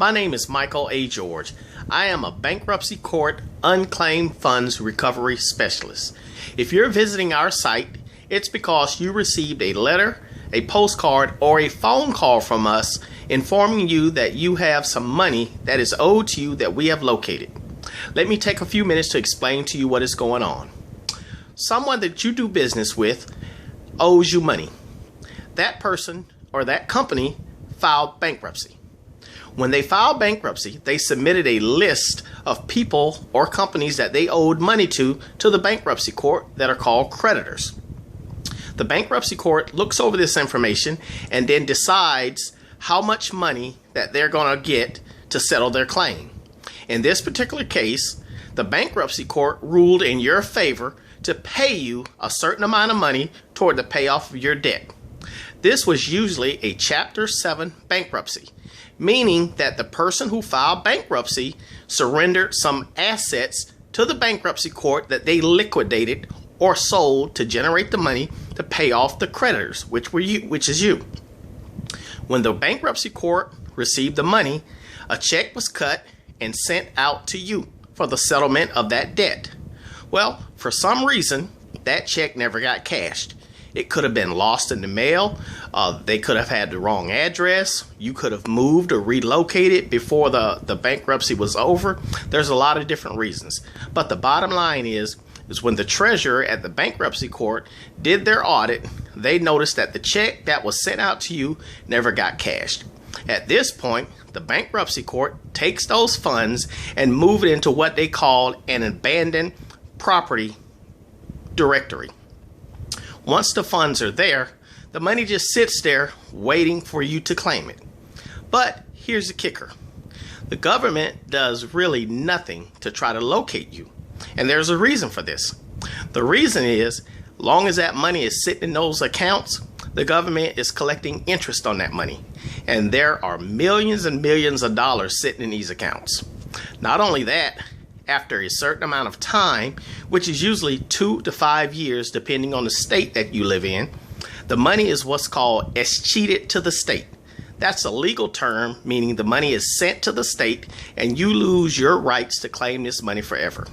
My name is Michael A. George. I am a bankruptcy court unclaimed funds recovery specialist. If you're visiting our site, it's because you received a letter, a postcard, or a phone call from us informing you that you have some money that is owed to you that we have located. Let me take a few minutes to explain to you what is going on. Someone that you do business with owes you money. That person or that company filed bankruptcy. When they filed bankruptcy, they submitted a list of people or companies that they owed money to the bankruptcy court that are called creditors. The bankruptcy court looks over this information and then decides how much money that they're going to get to settle their claim. In this particular case, the bankruptcy court ruled in your favor to pay you a certain amount of money toward the payoff of your debt. This was usually a Chapter 7 bankruptcy, meaning that the person who filed bankruptcy surrendered some assets to the bankruptcy court that they liquidated or sold to generate the money to pay off the creditors, which is you. When the bankruptcy court received the money, a check was cut and sent out to you for the settlement of that debt. Well, for some reason, that check never got cashed. It could have been lost in the mail. They could have had the wrong address. You could have moved or relocated before the bankruptcy was over. There's a lot of different reasons. But the bottom line is when the treasurer at the bankruptcy court did their audit, they noticed that the check that was sent out to you never got cashed. At this point, the bankruptcy court takes those funds and move it into what they call an abandoned property directory. Once the funds are there, the money just sits there waiting for you to claim it. But here's the kicker. The government does really nothing to try to locate you. And there's a reason for this. The reason is, long as that money is sitting in those accounts, the government is collecting interest on that money. And there are millions and millions of dollars sitting in these accounts. Not only that, after a certain amount of time, which is usually 2 to 5 years depending on the state that you live in, the money is what's called escheated to the state. That's a legal term meaning the money is sent to the state and you lose your rights to claim this money forever.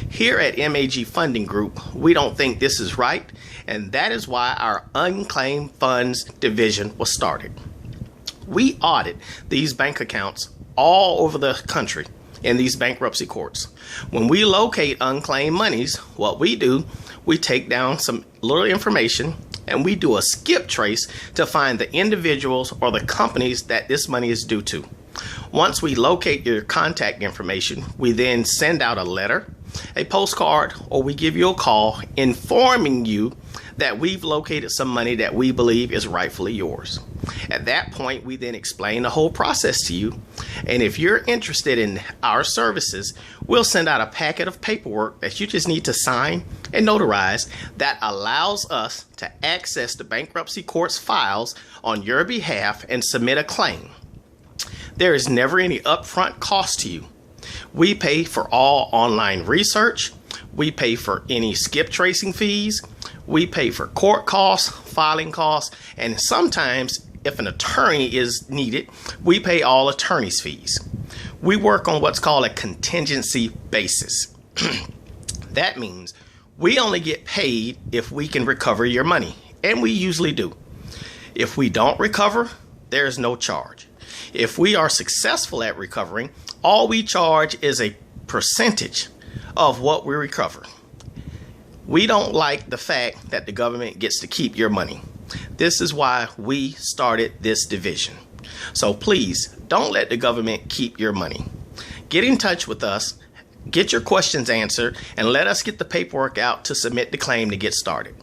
Here at MAG Funding Group, we don't think this is right, and that is why our Unclaimed Funds division was started. We audit these bank accounts all over the country in these bankruptcy courts. When we locate unclaimed monies, what we do, we take down some little information and we do a skip trace to find the individuals or the companies that this money is due to. Once we locate your contact information, we then send out a letter, a postcard, or we give you a call informing you that we've located some money that we believe is rightfully yours. At that point, we then explain the whole process to you. And if you're interested in our services, we'll send out a packet of paperwork that you just need to sign and notarize that allows us to access the bankruptcy court's files on your behalf and submit a claim. There is never any upfront cost to you. We pay for all online research. We pay for any skip tracing fees. We pay for court costs, filing costs, and sometimes if an attorney is needed, we pay all attorney's fees. We work on what's called a contingency basis. That means we only get paid if we can recover your money, and we usually do. If we don't recover, there is no charge. If we are successful at recovering, all we charge is a percentage of what we recover. We don't like the fact that the government gets to keep your money. This is why we started this division. So please don't let the government keep your money. Get in touch with us, get your questions answered, and let us get the paperwork out to submit the claim to get started.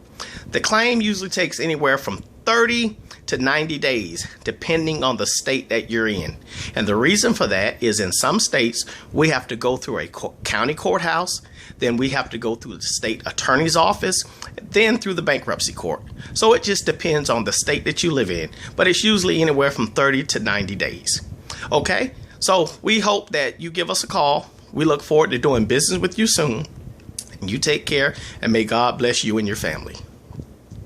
The claim usually takes anywhere from 30 to 90 days, depending on the state that you're in. And the reason for that is in some states, we have to go through a county courthouse, then we have to go through the state attorney's office, then through the bankruptcy court. So it just depends on the state that you live in, but it's usually anywhere from 30 to 90 days. Okay, so we hope that you give us a call. We look forward to doing business with you soon. You take care, and may God bless you and your family.